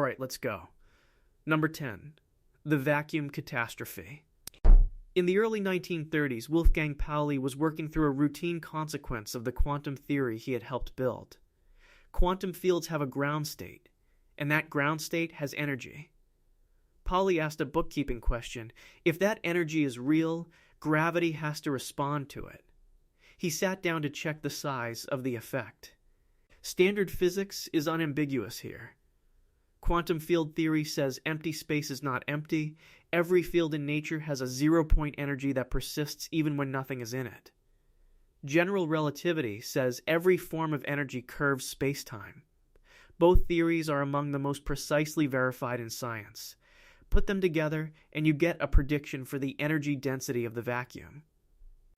Alright, let's go. Number 10. The Vacuum Catastrophe. In the early 1930s, Wolfgang Pauli was working through a routine consequence of the quantum theory he had helped build. Quantum fields have a ground state, and that ground state has energy. Pauli asked a bookkeeping question. If that energy is real, gravity has to respond to it. He sat down to check the size of the effect. Standard physics is unambiguous here. Quantum field theory says empty space is not empty. Every field in nature has a zero-point energy that persists even when nothing is in it. General relativity says every form of energy curves space-time. Both theories are among the most precisely verified in science. Put them together, and you get a prediction for the energy density of the vacuum.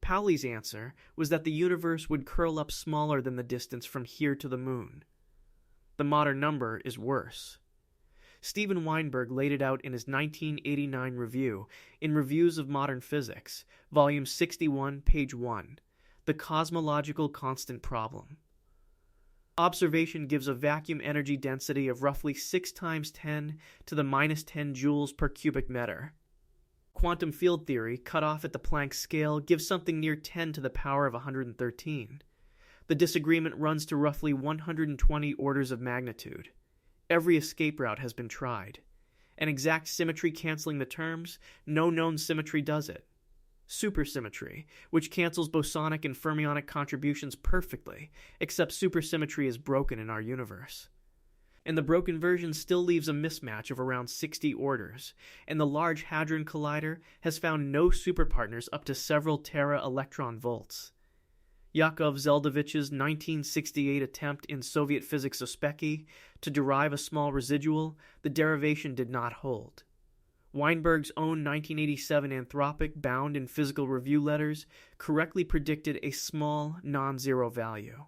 Pauli's answer was that the universe would curl up smaller than the distance from here to the moon. The modern number is worse. Steven Weinberg laid it out in his 1989 review in Reviews of Modern Physics, Volume 61, page 1, The Cosmological Constant Problem. Observation gives a vacuum energy density of roughly 6 times 10 to the minus 10 joules per cubic meter. Quantum field theory, cut off at the Planck scale, gives something near 10 to the power of 113. The disagreement runs to roughly 120 orders of magnitude. Every escape route has been tried. An exact symmetry canceling the terms, no known symmetry does it. Supersymmetry, which cancels bosonic and fermionic contributions perfectly, except supersymmetry is broken in our universe. And the broken version still leaves a mismatch of around 60 orders, and the Large Hadron Collider has found no superpartners up to several tera electron volts. Yakov Zeldovich's 1968 attempt in Soviet physics Ospeki to derive a small residual, the derivation did not hold. Weinberg's own 1987 Anthropic, bound in Physical Review letters, correctly predicted a small, non-zero value.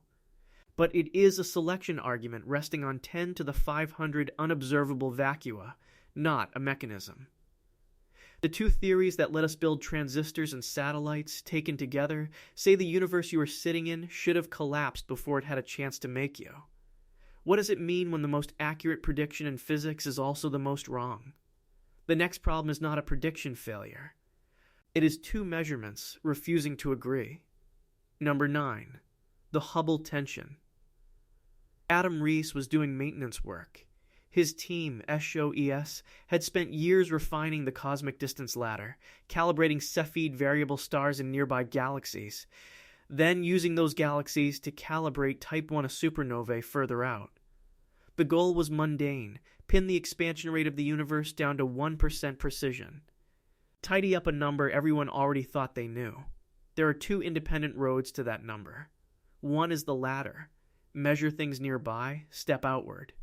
But it is a selection argument resting on 10 to the 500 unobservable vacua, not a mechanism. The two theories that let us build transistors and satellites, taken together, say the universe you are sitting in should have collapsed before it had a chance to make you. What does it mean when the most accurate prediction in physics is also the most wrong? The next problem is not a prediction failure. It is two measurements refusing to agree. Number 9. The Hubble Tension. Adam Rees was doing maintenance work. His team, SOES, had spent years refining the cosmic distance ladder, calibrating Cepheid variable stars in nearby galaxies, then using those galaxies to calibrate Type 1a supernovae further out. The goal was mundane: pin the expansion rate of the universe down to 1% precision. Tidy up a number everyone already thought they knew. There are two independent roads to that number. One is the ladder. Measure things nearby, step outward.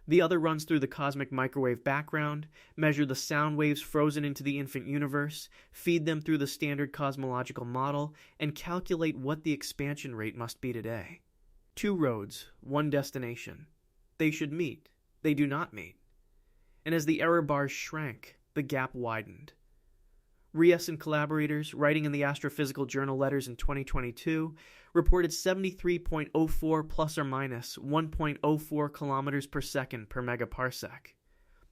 The other runs through the cosmic microwave background, measure the sound waves frozen into the infant universe, feed them through the standard cosmological model, and calculate what the expansion rate must be today. Two roads, one destination. They should meet. They do not meet. And as the error bars shrank, the gap widened. Rees and collaborators, writing in the Astrophysical Journal Letters in 2022, reported 73.04 plus or minus 1.04 kilometers per second per megaparsec.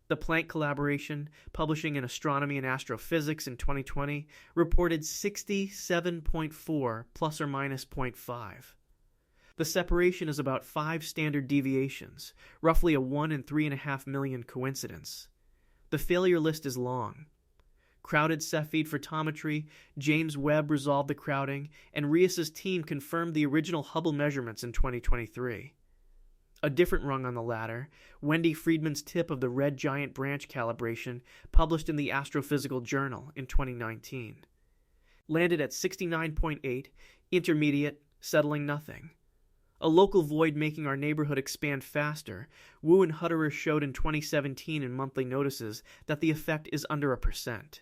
The Planck collaboration, publishing in Astronomy and Astrophysics in 2020, reported 67.4 plus or minus 0.5. The separation is about 5 standard deviations, roughly a 1 in 3.5 million coincidence. The failure list is long. Crowded Cepheid photometry, James Webb resolved the crowding, and Rees's team confirmed the original Hubble measurements in 2023. A different rung on the ladder, Wendy Friedman's tip of the red giant branch calibration, published in the Astrophysical Journal in 2019. Landed at 69.8, intermediate, settling nothing. A local void making our neighborhood expand faster, Wu and Hutterer showed in 2017 in monthly notices that the effect is under 1%.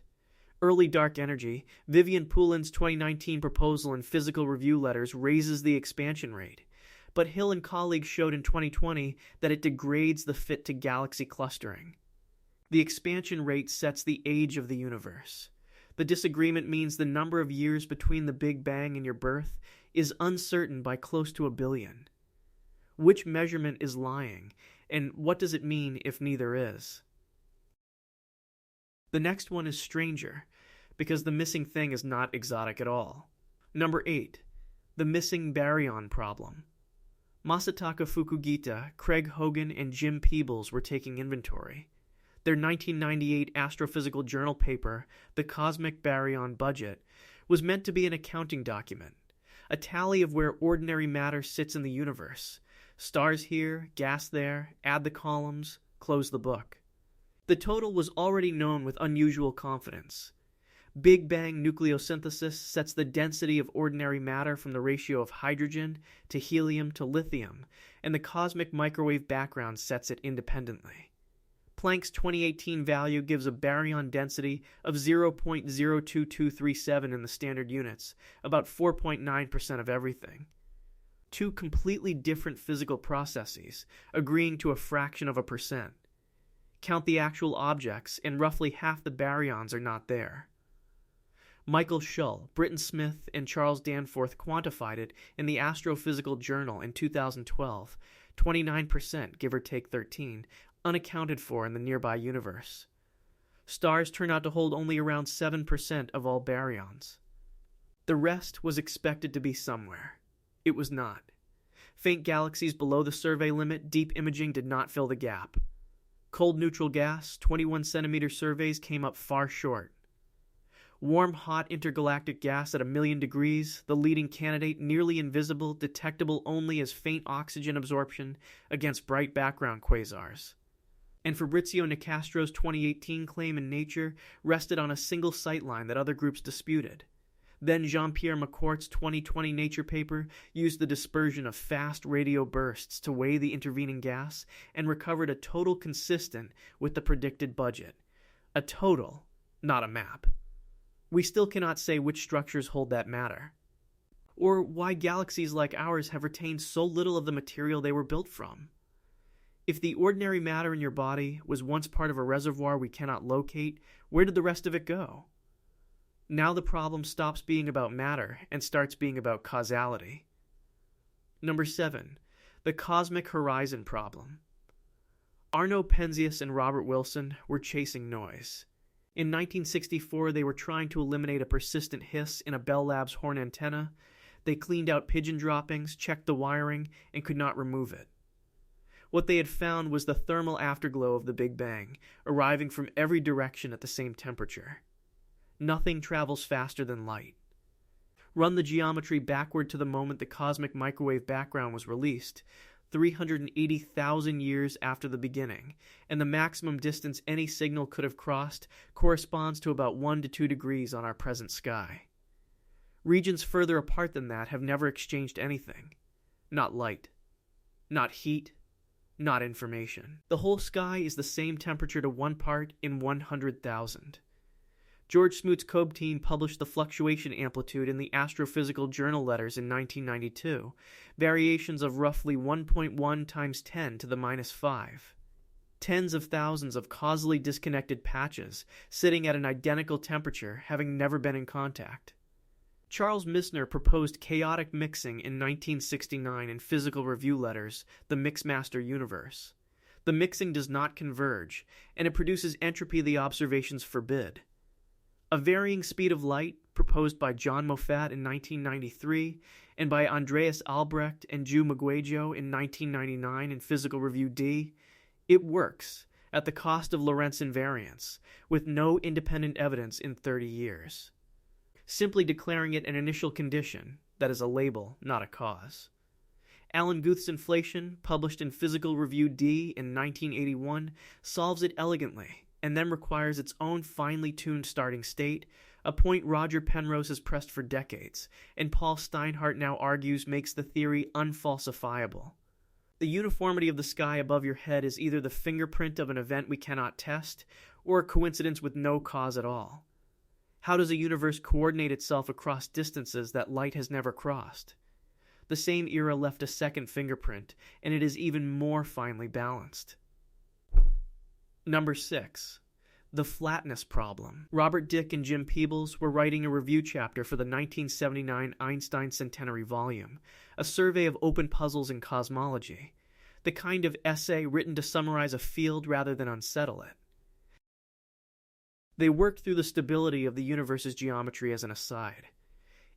Early dark energy, Vivian Poulin's 2019 proposal in Physical Review letters raises the expansion rate, but Hill and colleagues showed in 2020 that it degrades the fit to galaxy clustering. The expansion rate sets the age of the universe. The disagreement means the number of years between the Big Bang and your birth is uncertain by close to 1 billion. Which measurement is lying, And what does it mean if neither is? The next one is stranger, because the missing thing is not exotic at all. Number 8. The missing Baryon problem. Masataka Fukugita, Craig Hogan, and Jim Peebles were taking inventory. Their 1998 astrophysical journal paper, The Cosmic Baryon Budget, was meant to be an accounting document, a tally of where ordinary matter sits in the universe. Stars here, gas there, add the columns, close the book. The total was already known with unusual confidence. Big Bang nucleosynthesis sets the density of ordinary matter from the ratio of hydrogen to helium to lithium, and the cosmic microwave background sets it independently. Planck's 2018 value gives a baryon density of 0.02237 in the standard units, about 4.9% of everything. Two completely different physical processes, agreeing to a fraction of a percent. Count the actual objects, and roughly half the baryons are not there. Michael Shull, Britton Smith, and Charles Danforth quantified it in the Astrophysical Journal in 2012, 29%, give or take 13, unaccounted for in the nearby universe. Stars turn out to hold only around 7% of all baryons. The rest was expected to be somewhere. It was not. Faint galaxies below the survey limit, deep imaging did not fill the gap. Cold neutral gas, 21-centimeter surveys came up far short. Warm, hot intergalactic gas at 1,000,000 degrees, the leading candidate, nearly invisible, detectable only as faint oxygen absorption against bright background quasars. And Fabrizio Nicastro's 2018 claim in Nature rested on a single sightline that other groups disputed. Then Jean-Pierre McCourt's 2020 Nature paper used the dispersion of fast radio bursts to weigh the intervening gas and recovered a total consistent with the predicted budget. A total, not a map. We still cannot say which structures hold that matter, or why galaxies like ours have retained so little of the material they were built from. If the ordinary matter in your body was once part of a reservoir we cannot locate, where did the rest of it go? Now the problem stops being about matter and starts being about causality. Number 7. The Cosmic Horizon Problem. Arno Penzias and Robert Wilson were chasing noise. In 1964, they were trying to eliminate a persistent hiss in a Bell Labs horn antenna. They cleaned out pigeon droppings, checked the wiring, and could not remove it. What they had found was the thermal afterglow of the Big Bang, arriving from every direction at the same temperature. Nothing travels faster than light. Run the geometry backward to the moment the cosmic microwave background was released, 380,000 years after the beginning, and the maximum distance any signal could have crossed corresponds to about 1 to 2 degrees on our present sky. Regions further apart than that have never exchanged anything. Not light. Not heat. Not information. The whole sky is the same temperature to 1 part in 100,000. George Smoot's COBE team published the fluctuation amplitude in the Astrophysical Journal letters in 1992, variations of roughly 1.1 times 10 to the minus 5. Tens of thousands of causally disconnected patches, sitting at an identical temperature, having never been in contact. Charles Misner proposed chaotic mixing in 1969 in Physical Review letters, The Mixmaster Universe. The mixing does not converge, and it produces entropy the observations forbid. A varying speed of light, proposed by John Moffat in 1993 and by Andreas Albrecht and Ju Mugwejo in 1999 in Physical Review D, it works at the cost of Lorentz invariance, with no independent evidence in 30 years. Simply declaring it an initial condition, that is a label, not a cause. Alan Guth's inflation, published in Physical Review D in 1981, solves it elegantly, and then requires its own finely tuned starting state, a point Roger Penrose has pressed for decades, and Paul Steinhardt now argues makes the theory unfalsifiable. The uniformity of the sky above your head is either the fingerprint of an event we cannot test, or a coincidence with no cause at all. How does a universe coordinate itself across distances that light has never crossed? The same era left a second fingerprint, and it is even more finely balanced. Number 6. The Flatness Problem. Robert Dick and Jim Peebles were writing a review chapter for the 1979 Einstein Centenary Volume, a survey of open puzzles in cosmology. the kind of essay written to summarize a field rather than unsettle it. They worked through the stability of the universe's geometry as an aside.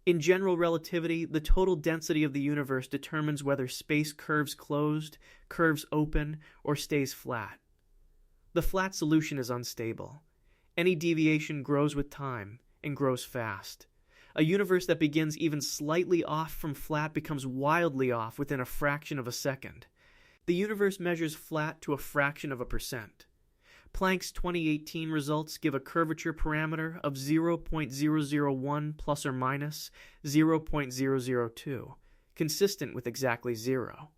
In general relativity, the total density of the universe determines whether space curves closed, curves open, or stays flat. The flat solution is unstable. Any deviation grows with time, and grows fast. A universe that begins even slightly off from flat becomes wildly off within a fraction of a second. The universe measures flat to a fraction of a percent. Planck's 2018 results give a curvature parameter of 0.001 plus or minus 0.002, consistent with exactly 0.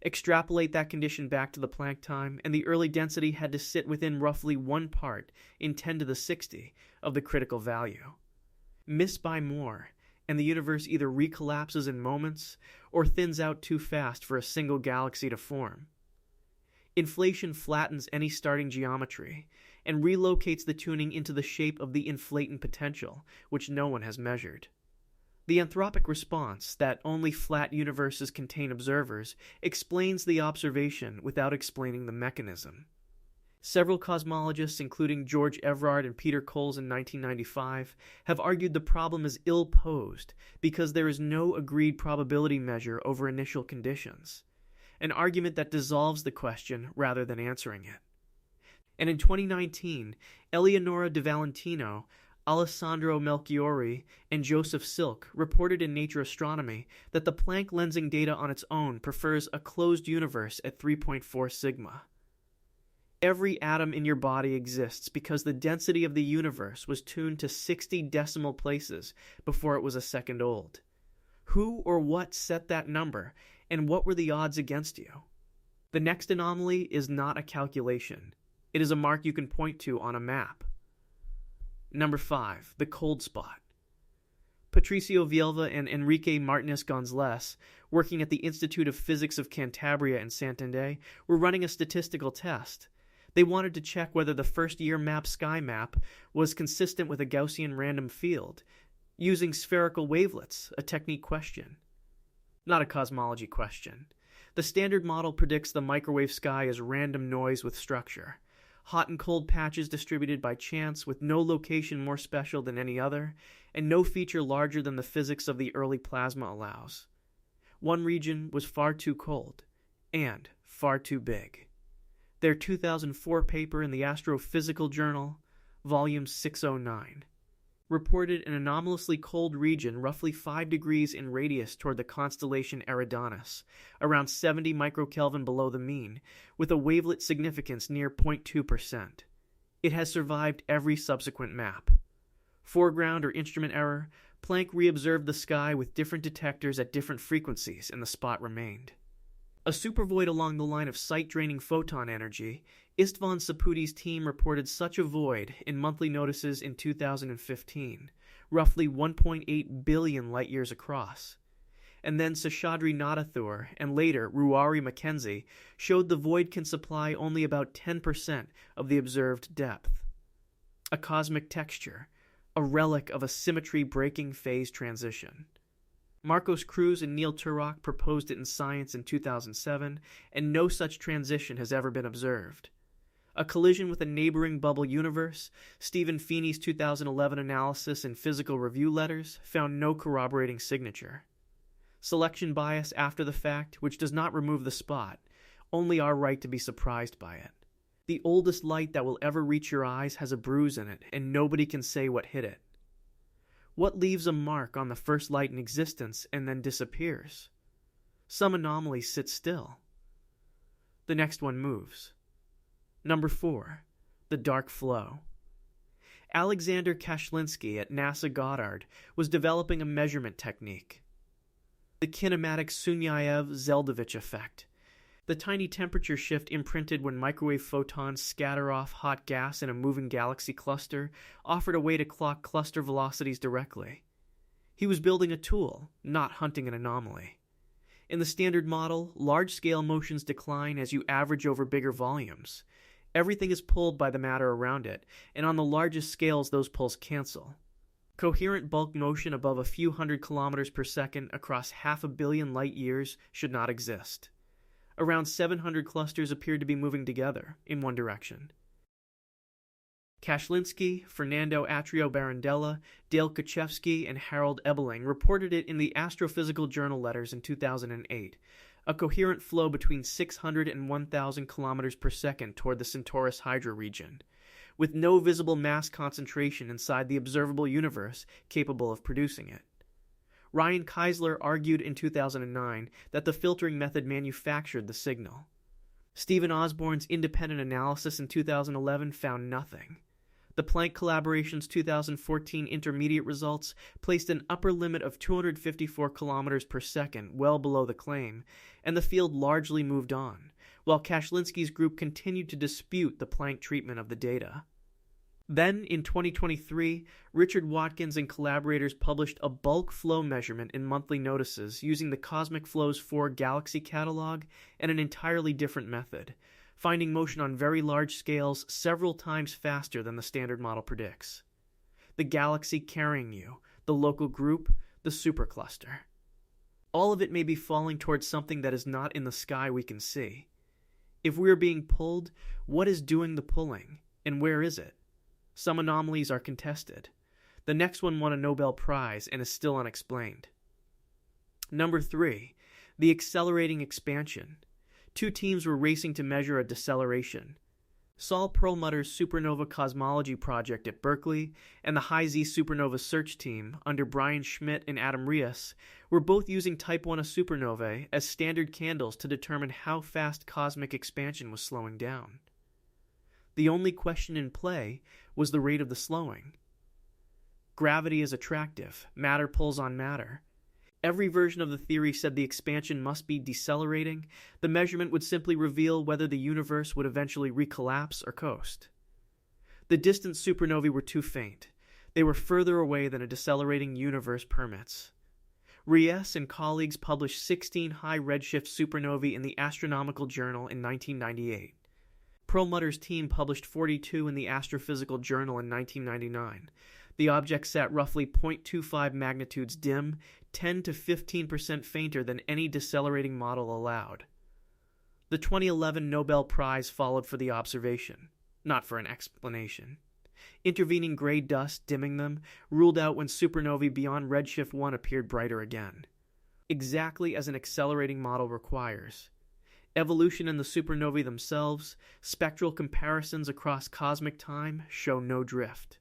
Extrapolate that condition back to the Planck time, and the early density had to sit within roughly 1 part in 10 to the 60 of the critical value. Miss by more, and the universe either recollapses in moments or thins out too fast for a single galaxy to form. Inflation flattens any starting geometry and relocates the tuning into the shape of the inflatant potential, which no one has measured. The anthropic response, that only flat universes contain observers, explains the observation without explaining the mechanism. Several cosmologists, including George Evrard and Peter Coles in 1995, have argued the problem is ill-posed because there is no agreed probability measure over initial conditions, an argument that dissolves the question rather than answering it. And in 2019, Eleonora De Valentino, Alessandro Melchiori, and Joseph Silk reported in Nature Astronomy that the Planck lensing data on its own prefers a closed universe at 3.4 sigma. Every atom in your body exists because the density of the universe was tuned to 60 decimal places before it was a second old. Who or what set that number, and what were the odds against you? The next anomaly is not a calculation. It is a mark you can point to on a map. Number 5. The Cold Spot. Patricio Vielva and Enrique Martinez Gonzalez, working at the Institute of Physics of Cantabria in Santander, were running a statistical test. They wanted to check whether the first-year map sky map was consistent with a Gaussian random field, using spherical wavelets, a technique question. Not a cosmology question. The standard model predicts the microwave sky as random noise with structure. Hot and cold patches distributed by chance with no location more special than any other, and no feature larger than the physics of the early plasma allows. One region was far too cold, and far too big. Their 2004 paper in the Astrophysical Journal, Volume 609, reported an anomalously cold region roughly 5 degrees in radius toward the constellation Eridanus, around 70 microkelvin below the mean, with a wavelet significance near 0.2%. It has survived every subsequent map. Foreground or instrument error, Planck reobserved the sky with different detectors at different frequencies, and the spot remained. A supervoid along the line of sight-draining photon energy, István Saputi's team reported such a void in monthly notices in 2015, roughly 1.8 billion light-years across. And then Seshadri Nadathur and later Ruari Mackenzie showed the void can supply only about 10% of the observed depth. A cosmic texture, a relic of a symmetry-breaking phase transition. Marcos Cruz and Neil Turok proposed it in Science in 2007, and no such transition has ever been observed. A collision with a neighboring bubble universe, Stephen Feeney's 2011 analysis in Physical Review Letters found no corroborating signature. Selection bias after the fact, which does not remove the spot, only our right to be surprised by it. The oldest light that will ever reach your eyes has a bruise in it, and nobody can say what hit it. What leaves a mark on the first light in existence and then disappears? Some anomalies sit still. The next one moves. Number 4. The Dark Flow. Alexander Kashlinsky at NASA Goddard was developing a measurement technique. The kinematic Sunyaev-Zeldovich effect. The tiny temperature shift imprinted when microwave photons scatter off hot gas in a moving galaxy cluster offered a way to clock cluster velocities directly. He was building a tool, not hunting an anomaly. In the standard model, large-scale motions decline as you average over bigger volumes. Everything is pulled by the matter around it, and on the largest scales those pulls cancel. Coherent bulk motion above a few hundred kilometers per second across 500 million light-years should not exist. Around 700 clusters appeared to be moving together in one direction. Kashlinsky, Fernando Atrio Barandella, Dale Kuchevsky, and Harold Ebeling reported it in the Astrophysical Journal letters in 2008, a coherent flow between 600 and 1,000 kilometers per second toward the Centaurus Hydra region, with no visible mass concentration inside the observable universe capable of producing it. Ryan Keisler argued in 2009 that the filtering method manufactured the signal. Stephen Osborne's independent analysis in 2011 found nothing. The Planck collaboration's 2014 intermediate results placed an upper limit of 254 kilometers per second well below the claim, and the field largely moved on, while Kashlinsky's group continued to dispute the Planck treatment of the data. Then, in 2023, Richard Watkins and collaborators published a bulk flow measurement in monthly notices using the Cosmic Flow's 4 galaxy catalog and an entirely different method, finding motion on very large scales several times faster than the standard model predicts. The galaxy carrying you, the local group, the supercluster. All of it may be falling towards something that is not in the sky we can see. If we are being pulled, what is doing the pulling, and where is it? Some anomalies are contested. The next one won a Nobel Prize and is still unexplained. Number 3. The accelerating expansion. 2 teams were racing to measure a deceleration. Saul Perlmutter's supernova cosmology project at Berkeley and the High Z supernova search team under Brian Schmidt and Adam Rias were both using Type 1a supernovae as standard candles to determine how fast cosmic expansion was slowing down. The only question in play was the rate of the slowing. Gravity is attractive. Matter pulls on matter. Every version of the theory said the expansion must be decelerating. The measurement would simply reveal whether the universe would eventually recollapse or coast. The distant supernovae were too faint. They were further away than a decelerating universe permits. Rias and colleagues published 16 high redshift supernovae in the Astronomical Journal in 1998. Perlmutter's team published 42 in the Astrophysical Journal in 1999. The objects sat roughly 0.25 magnitudes dim, 10 to 15% fainter than any decelerating model allowed. The 2011 Nobel Prize followed for the observation, not for an explanation. Intervening gray dust dimming them ruled out when supernovae beyond redshift 1 appeared brighter again. Exactly as an accelerating model requires. Evolution in the supernovae themselves, spectral comparisons across cosmic time show no drift.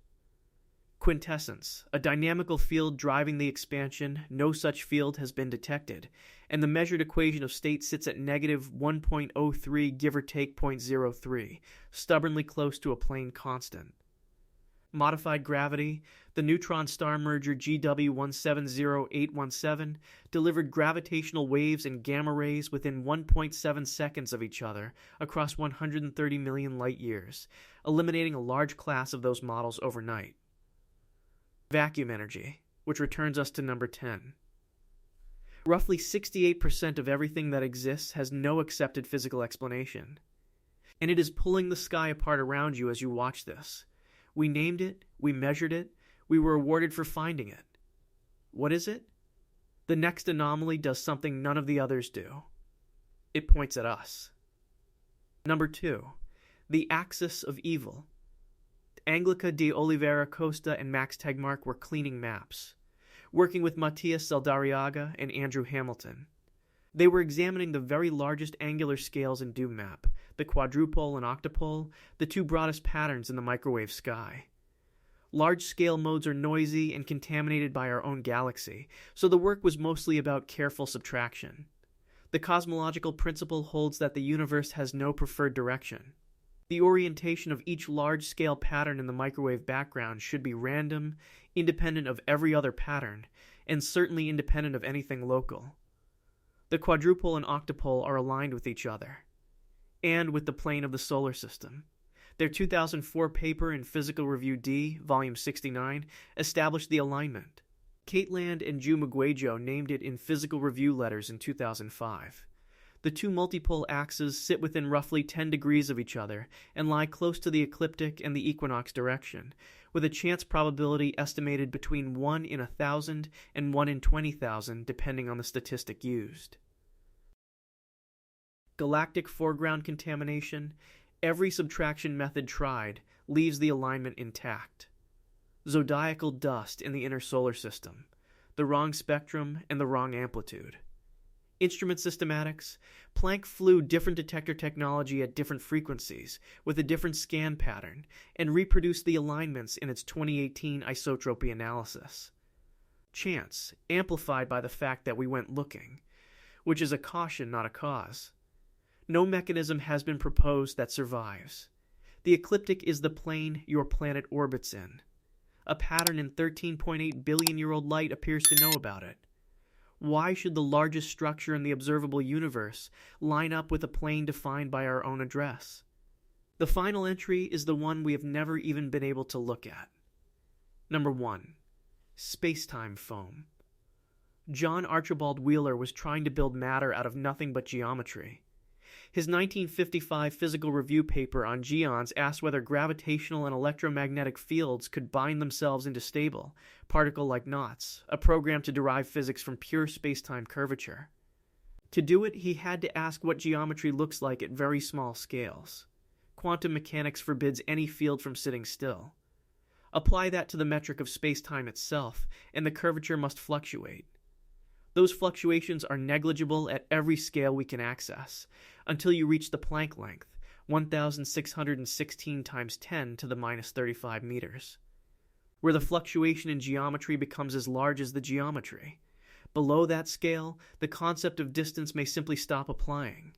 Quintessence, a dynamical field driving the expansion, no such field has been detected, and the measured equation of state sits at negative 1.03 give or take 0.03, stubbornly close to a plane constant. Modified gravity, the neutron star merger GW170817 delivered gravitational waves and gamma rays within 1.7 seconds of each other across 130 million light-years, eliminating a large class of those models overnight. Vacuum energy, which returns us to number 10. Roughly 68% of everything that exists has no accepted physical explanation, and it is pulling the sky apart around you as you watch this. We named it, we measured it, we were awarded for finding it. What is it? The next anomaly does something none of the others do. It points at us. Number 2. The axis of evil. Anglica de Oliveira Costa and Max Tegmark were cleaning maps, working with Matias Saldarriaga and Andrew Hamilton. They were examining the very largest angular scales in DoomMap, the quadrupole and octopole, the 2 broadest patterns in the microwave sky. Large-scale modes are noisy and contaminated by our own galaxy, so the work was mostly about careful subtraction. The cosmological principle holds that the universe has no preferred direction. The orientation of each large-scale pattern in the microwave background should be random, independent of every other pattern, and certainly independent of anything local. The quadrupole and octopole are aligned with each other, and with the plane of the solar system. Their 2004 paper in Physical Review D, Volume 69, established the alignment. Kate Land and Ju Mugwejo named it in Physical Review letters in 2005. The 2 multipole axes sit within roughly 10 degrees of each other and lie close to the ecliptic and the equinox direction, with a chance probability estimated between 1 in 1,000 and 1 in 20,000 depending on the statistic used. galactic foreground contamination, every subtraction method tried leaves the alignment intact. Zodiacal dust in the inner solar system, the wrong spectrum and the wrong amplitude. Instrument systematics, Planck flew different detector technology at different frequencies with a different scan pattern and reproduced the alignments in its 2018 isotropy analysis. Chance, amplified by the fact that we went looking, which is a caution, not a cause. No mechanism has been proposed that survives. The ecliptic is the plane your planet orbits in. A pattern in 13.8 billion-year-old light appears to know about it. Why should the largest structure in the observable universe line up with a plane defined by our own address? The final entry is the one we have never even been able to look at. Number 1. Spacetime Foam. John Archibald Wheeler was trying to build matter out of nothing but geometry. His 1955 physical review paper on geons asked whether gravitational and electromagnetic fields could bind themselves into stable, particle-like knots, a program to derive physics from pure spacetime curvature. To do it, he had to ask what geometry looks like at very small scales. Quantum mechanics forbids any field from sitting still. Apply that to the metric of spacetime itself, and the curvature must fluctuate. Those fluctuations are negligible at every scale we can access, until you reach the Planck length, 1,616 times 10 to the minus 35 meters, where the fluctuation in geometry becomes as large as the geometry. Below that scale, the concept of distance may simply stop applying.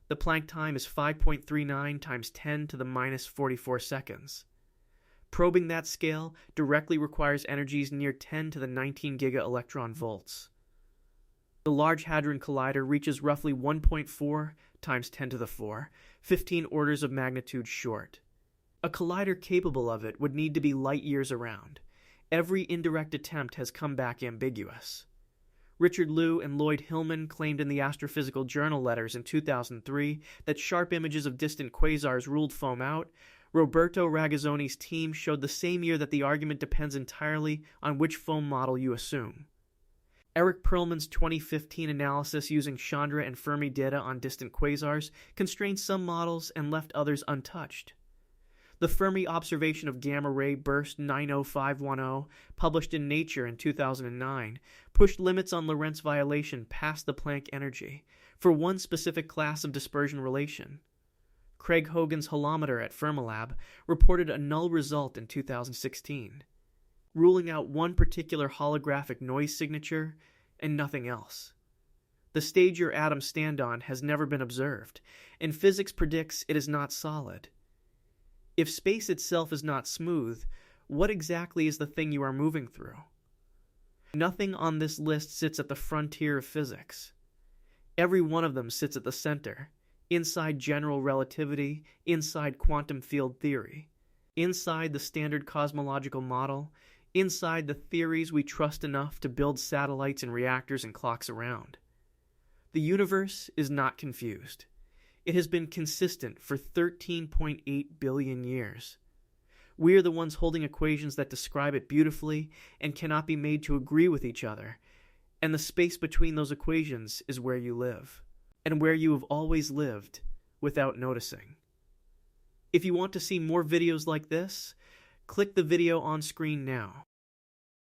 The Planck time is 5.39 times 10 to the minus 44 seconds. Probing that scale directly requires energies near 10 to the 19 giga-electron volts. The Large Hadron Collider reaches roughly 1.4 times 10 to the 4, 15 orders of magnitude short. A collider capable of it would need to be light years around. Every indirect attempt has come back ambiguous. Richard Liu and Lloyd Hillman claimed in the Astrophysical Journal letters in 2003 that sharp images of distant quasars ruled foam out. Roberto Ragazzoni's team showed the same year that the argument depends entirely on which foam model you assume. Eric Perlman's 2015 analysis using Chandra and Fermi data on distant quasars constrained some models and left others untouched. The Fermi observation of gamma-ray burst 90510, published in Nature in 2009, pushed limits on Lorentz violation past the Planck energy for one specific class of dispersion relation. Craig Hogan's holometer at Fermilab reported a null result in 2016, ruling out one particular holographic noise signature and nothing else. The stage your atoms stand on has never been observed, and physics predicts it is not solid. If space itself is not smooth, what exactly is the thing you are moving through? Nothing on this list sits at the frontier of physics. Every one of them sits at the center, inside general relativity, inside quantum field theory, inside the standard cosmological model, inside the theories we trust enough to build satellites and reactors and clocks around. The universe is not confused. It has been consistent for 13.8 billion years. We are the ones holding equations that describe it beautifully and cannot be made to agree with each other, and the space between those equations is where you live, and where you have always lived without noticing. If you want to see more videos like this, click the video on screen now.